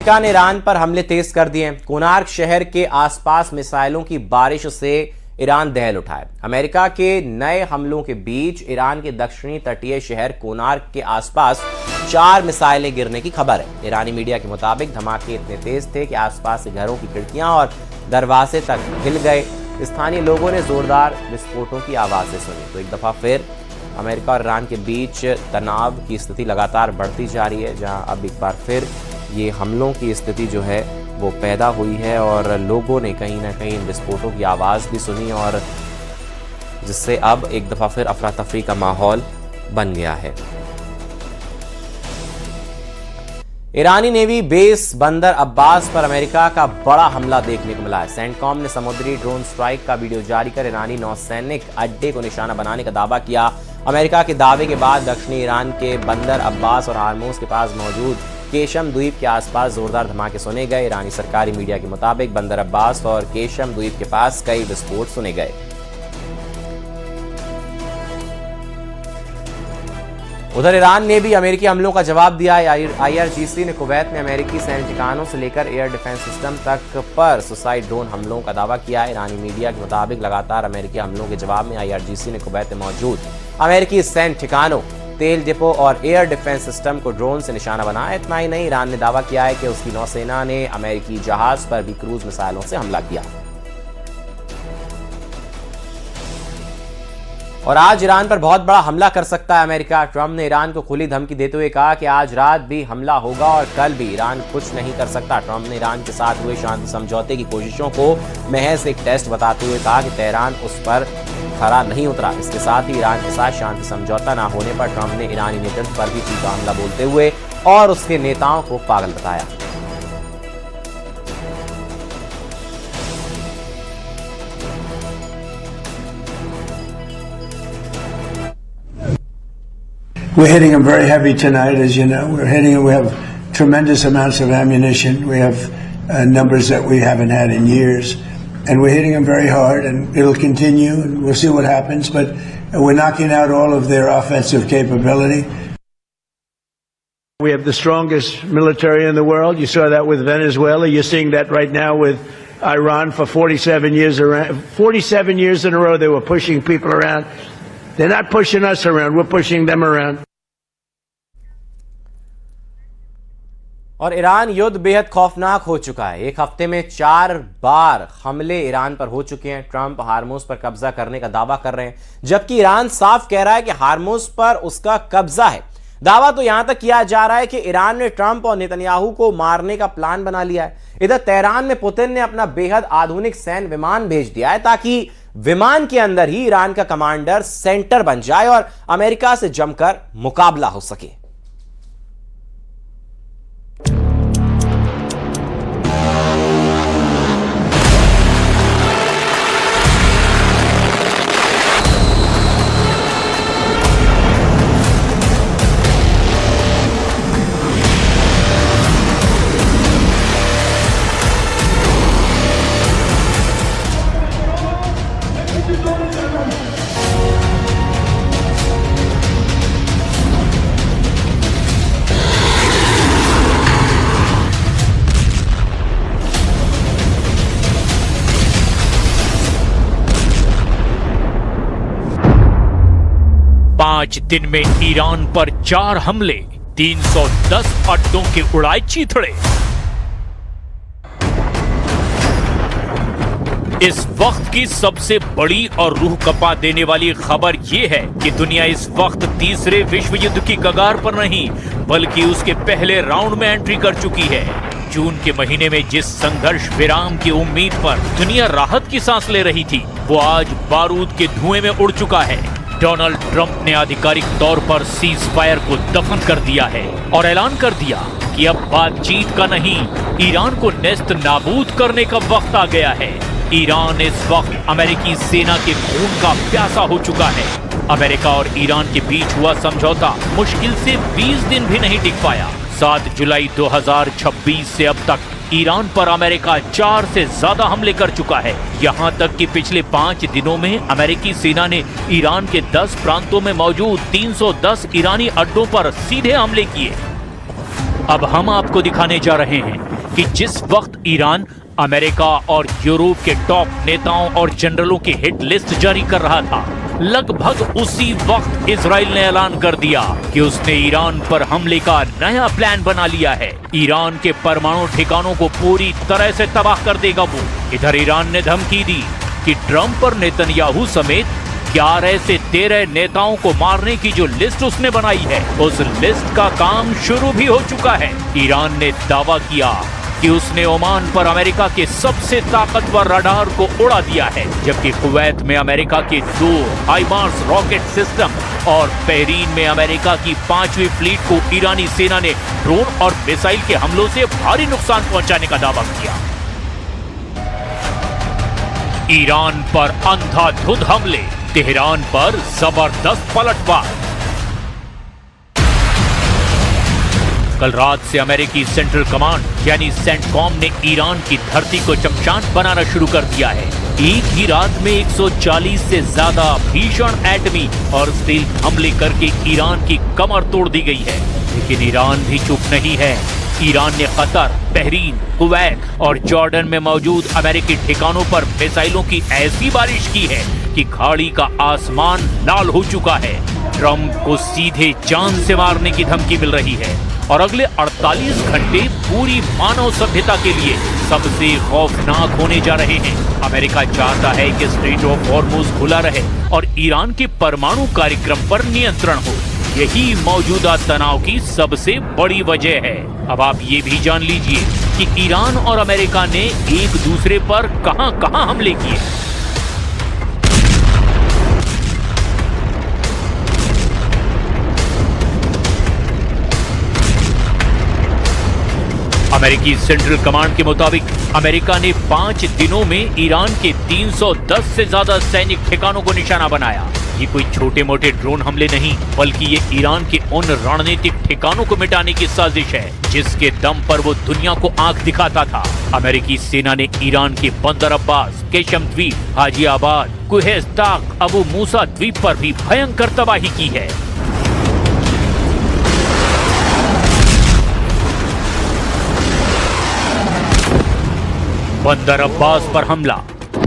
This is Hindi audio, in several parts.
अमेरिका ने ईरान पर हमले तेज कर दिए। कोनार्क शहर के आसपास मिसाइलों की बारिश से ईरान दहल उठा है। अमेरिका के नए हमलों के बीच ईरान के दक्षिणी तटीय शहर कोनार्क के आसपास 4 मिसाइलें गिरने की खबर है। ईरानी मीडिया के मुताबिक धमाके इतने तेज थे कि आसपास के घरों की खिड़कियां और दरवाजे तक हिल गए। स्थानीय लोगों ने जोरदार विस्फोटों की आवाजें सुनी। तो एक दफा फिर अमेरिका और ईरान के बीच तनाव की स्थिति लगातार बढ़ती जा रही है, जहां अब एक बार फिर ये हमलों की स्थिति जो है वो पैदा हुई है और लोगों ने कहीं ना कहीं विस्फोटों की आवाज़ भी सुनी और जिससे अब एक दफ़ा फिर अफरा तफरी का माहौल बन गया है। ईरानी नेवी बेस बंदर अब्बास पर अमेरिका का बड़ा हमला देखने को मिला है। सेंटकॉम ने समुद्री ड्रोन स्ट्राइक का वीडियो जारी कर ईरानी नौसैनिक अड्डे को निशाना बनाने का दावा किया। अमेरिका के दावे के बाद दक्षिणी ईरान के बंदर अब्बास और हार्मूज के पास मौजूद केशम द्वीप के आसपास जोरदार धमाके सुने गए। ईरानी सरकारी मीडिया के मुताबिक बंदर अब्बास और केशम द्वीप के पास कई विस्फोट सुने गए। उधर ईरान ने भी अमेरिकी हमलों का जवाब दिया। IRGC ने कुवैत में अमेरिकी सैन्य ठिकानों से लेकर एयर डिफेंस सिस्टम तक पर सुसाइड ड्रोन हमलों का दावा किया। ईरानी मीडिया के मुताबिक लगातार अमेरिकी हमलों के जवाब में IRGC ने कुवैत में मौजूद अमेरिकी सैन्य ठिकानों, तेल डिपो और एयर डिफेंस सिस्टम को ड्रोन से निशाना बनाया। इतना ही नहीं, ईरान ने दावा किया है कि उसकी नौसेना ने अमेरिकी जहाज पर भी क्रूज मिसाइलों से हमला किया। और आज ईरान पर बहुत बड़ा हमला कर सकता है अमेरिका। ट्रंप ने ईरान को खुली धमकी देते हुए कहा कि आज रात भी हमला होगा और कल भी ईरान कुछ नहीं कर सकता। ट्रंप ने ईरान के साथ हुए शांति समझौते की कोशिशों को महज एक टेस्ट बताते हुए कहा कि तेहरान उस पर खरा नहीं उतरा। इसके साथ ही ईरान के साथ शांति समझौता न होने पर ट्रंप ने ईरानी नेतृत्व पर भी तीखा हमला बोलते हुए और उसके नेताओं को पागल बताया। We're hitting them very heavy tonight, as you know. We're hitting them. We have tremendous amounts of ammunition. We have numbers that we haven't had in years. And we're hitting them very hard, and it'll continue, and we'll see what happens. But we're knocking out all of their offensive capability. We have the strongest military in the world. You saw that with Venezuela. You're seeing that right now with Iran for 47 years in a row. They were pushing people around. They're not pushing us around. We're pushing them around. और ईरान युद्ध बेहद खौफनाक हो चुका है। एक हफ्ते में 4 बार हमले ईरान पर हो चुके हैं। ट्रंप हार्मूज पर कब्जा करने का दावा कर रहे हैं, जबकि ईरान साफ कह रहा है कि हार्मूज पर उसका कब्जा है। दावा तो यहां तक किया जा रहा है कि ईरान ने ट्रंप और नेतन्याहू को मारने का प्लान बना लिया है। इधर तेहरान में पुतिन ने अपना बेहद आधुनिक सैन्य विमान भेज दिया है ताकि विमान के अंदर ही ईरान का कमांडर सेंटर बन जाए और अमेरिका से जमकर मुकाबला हो सके। पांच दिन में ईरान पर 4 हमले, 310 अड्डों के उड़ाए चीथड़े। इस वक्त की सबसे बड़ी और रूह कपा देने वाली खबर यह है कि दुनिया इस वक्त तीसरे विश्व युद्ध की कगार पर नहीं, बल्कि उसके पहले राउंड में एंट्री कर चुकी है। जून के महीने में जिस संघर्ष विराम की उम्मीद पर दुनिया राहत की सांस ले रही थी, वो आज बारूद के धुएं में उड़ चुका है। डोनाल्ड ट्रंप ने आधिकारिक तौर पर सीज फायर को दफन कर दिया है और ऐलान कर दिया कि अब बातचीत का नहीं, ईरान को नेस्त नाबूद करने का वक्त आ गया है। ईरान इस वक्त अमेरिकी सेना के खून का प्यासा हो चुका है। अमेरिका और ईरान के बीच हुआ समझौता मुश्किल से 20 दिन भी नहीं टिक पाया। 7 जुलाई 2026 से अब तक ईरान पर अमेरिका 4 से ज्यादा हमले कर चुका है। यहां तक कि पिछले 5 दिनों में अमेरिकी सेना ने ईरान के 10 प्रांतों में मौजूद 310 ईरानी अड्डों पर सीधे हमले किए। अब हम आपको दिखाने जा रहे हैं कि जिस वक्त ईरान अमेरिका और यूरोप के टॉप नेताओं और जनरलों की हिट लिस्ट जारी कर रहा था, लगभग उसी वक्त इजराइल ने ऐलान कर दिया कि उसने ईरान पर हमले का नया प्लान बना लिया है। ईरान के परमाणु ठिकानों को पूरी तरह से तबाह कर देगा वो। इधर ईरान ने धमकी दी कि ट्रंप और नेतन्याहू समेत 11 से 13 नेताओं को मारने की जो लिस्ट उसने बनाई है, उस लिस्ट का काम शुरू भी हो चुका है। ईरान ने दावा किया कि उसने ओमान पर अमेरिका के सबसे ताकतवर रडार को उड़ा दिया है, जबकि कुवैत में अमेरिका के 2 हाइमार्स रॉकेट सिस्टम और बहरीन में अमेरिका की 5वीं फ्लीट को ईरानी सेना ने ड्रोन और मिसाइल के हमलों से भारी नुकसान पहुंचाने का दावा किया। ईरान पर अंधाधुंध हमले, तेहरान पर जबरदस्त पलटवार। कल रात से अमेरिकी सेंट्रल कमांड यानी सेंटकॉम ने ईरान की धरती को शमशान बनाना शुरू कर दिया है। एक ही रात में 140 से ज्यादा भीषण एटमी और स्टील हमले करके ईरान की कमर तोड़ दी गई है। लेकिन ईरान भी चुप नहीं है। ईरान ने कतर, बहरीन, कुवैत और जॉर्डन में मौजूद अमेरिकी ठिकानों पर मिसाइलों की ऐसी बारिश की है कि खाड़ी का आसमान लाल हो चुका है। ट्रंप को सीधे जान से मारने की धमकी मिल रही है और अगले 48 घंटे पूरी मानव सभ्यता के लिए सबसे खौफनाक होने जा रहे हैं। अमेरिका चाहता है कि स्ट्रेट ऑफ हॉर्मुज खुला रहे और ईरान के परमाणु कार्यक्रम पर नियंत्रण हो। यही मौजूदा तनाव की सबसे बड़ी वजह है। अब आप ये भी जान लीजिए कि ईरान और अमेरिका ने एक दूसरे पर कहां-कहां हमले किए। अमेरिकी सेंट्रल कमांड के मुताबिक अमेरिका ने 5 दिनों में ईरान के 310 से ज्यादा सैनिक ठिकानों को निशाना बनाया। ये कोई छोटे मोटे ड्रोन हमले नहीं, बल्कि ये ईरान के उन रणनीतिक ठिकानों को मिटाने की साजिश है जिसके दम पर वो दुनिया को आंख दिखाता था। अमेरिकी सेना ने ईरान के बंदर अब्बास, केशम द्वीप, हाजियाबाद, कुहेस्ताक, अबू मूसा द्वीप पर भी भयंकर तबाही की है। बंदर अब्बास पर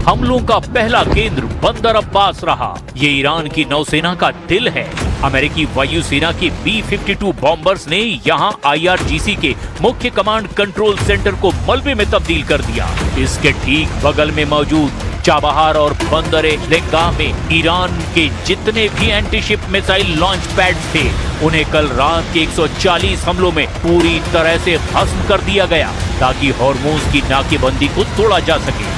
हमलों का पहला केंद्र बंदर अब्बास रहा। ये ईरान की नौसेना का दिल है। अमेरिकी वायुसेना के B-52 बॉम्बर्स ने यहाँ IRGC के मुख्य कमांड कंट्रोल सेंटर को मलबे में तब्दील कर दिया। इसके ठीक बगल में मौजूद चाबहार और बंदरे लेंगा में ईरान के जितने भी एंटीशिप मिसाइल लॉन्च पैड्स थे, उन्हें कल रात के 140 हमलों में पूरी तरह से भस्म कर दिया गया ताकि हॉर्मुज की नाकेबंदी को तोड़ा जा सके।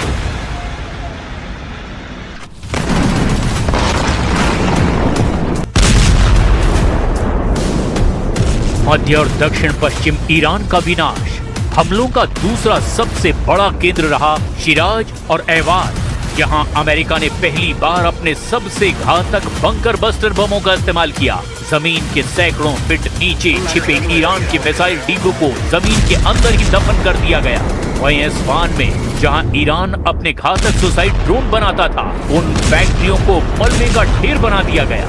मध्य और दक्षिण पश्चिम ईरान का विनाश। हमलों का दूसरा सबसे बड़ा केंद्र रहा शिराज और ऐवान। यहाँ अमेरिका ने पहली बार अपने सबसे घातक बंकर बस्टर बमों का इस्तेमाल किया। जमीन के सैकड़ों फीट नीचे छिपे ईरान के मिसाइल डिपो को जमीन के अंदर ही दफन कर दिया गया। वहीं इस्फहान में जहाँ ईरान अपने घातक सुसाइड ड्रोन बनाता था, उन फैक्ट्रियों को मलबे का ढेर बना दिया गया।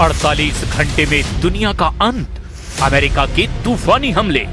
48 घंटे में दुनिया का अंत, अमेरिका के तूफानी हमले।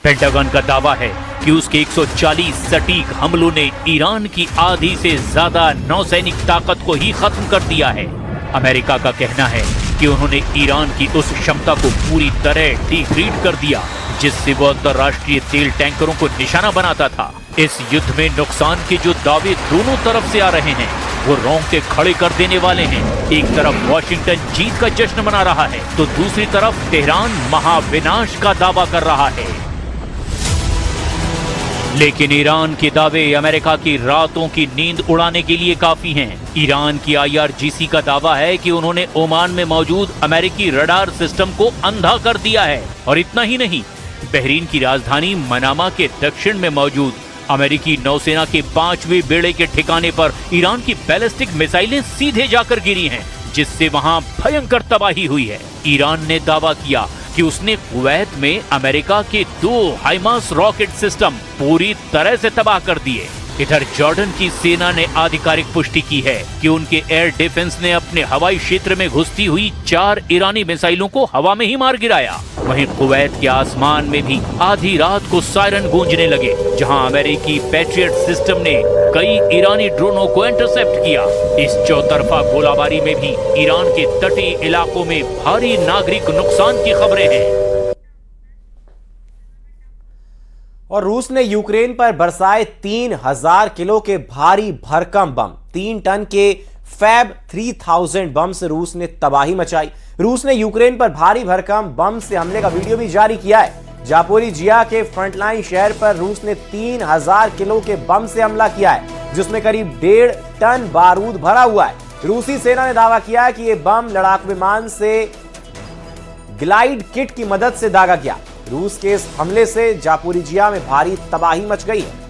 पेंटागन का दावा है कि उसके 140 सटीक हमलों ने ईरान की आधी से ज्यादा नौसैनिक ताकत को ही खत्म कर दिया है। अमेरिका का कहना है कि उन्होंने ईरान की उस क्षमता को पूरी तरह डिग्रेड कर दिया जिससे वो अंतर्राष्ट्रीय तेल टैंकरों को निशाना बनाता था। इस युद्ध में नुकसान के जो दावे दोनों तरफ से आ रहे हैं वो रोंगटे खड़े कर देने वाले हैं। एक तरफ वॉशिंगटन जीत का जश्न मना रहा है तो दूसरी तरफ तेहरान महाविनाश का दावा कर रहा है। लेकिन ईरान के दावे अमेरिका की रातों की नींद उड़ाने के लिए काफी हैं। ईरान की IRGC का दावा है कि उन्होंने ओमान में मौजूद अमेरिकी रडार सिस्टम को अंधा कर दिया है। और इतना ही नहीं, बहरीन की राजधानी मनामा के दक्षिण में मौजूद अमेरिकी नौसेना के 5वें बेड़े के ठिकाने पर ईरान की बैलिस्टिक मिसाइलें सीधे जाकर गिरी हैं, जिससे वहां भयंकर तबाही हुई है। ईरान ने दावा किया कि उसने कुवैत में अमेरिका के 2 हाइमार्स रॉकेट सिस्टम पूरी तरह से तबाह कर दिए। इधर जॉर्डन की सेना ने आधिकारिक पुष्टि की है कि उनके एयर डिफेंस ने अपने हवाई क्षेत्र में घुसती हुई 4 ईरानी मिसाइलों को हवा में ही मार गिराया। वहीं कुवैत के आसमान में भी आधी रात को सायरन गूंजने लगे, जहां अमेरिकी पैट्रियट सिस्टम ने कई ईरानी ड्रोनों को इंटरसेप्ट किया। इस चौतरफा गोलाबारी में भी ईरान के तटीय इलाकों में भारी नागरिक नुकसान की खबरें हैं। और रूस ने यूक्रेन पर बरसाए 3000 किलो के भारी भरकम बम। 3 टन के फैब 3000 बम से रूस ने तबाही मचाई। रूस ने यूक्रेन पर भारी भरकम बम से हमले का वीडियो भी जारी किया है। जापोरिजिया के फ्रंटलाइन शहर पर रूस ने 3000 किलो के बम से हमला किया है, जिसमें करीब 1.5 टन बारूद भरा हुआ है। रूसी सेना ने दावा किया है कि यह बम लड़ाकू विमान से ग्लाइड किट की मदद से दागा गया। रूस के इस हमले से जापोरिजिया में भारी तबाही मच गई है।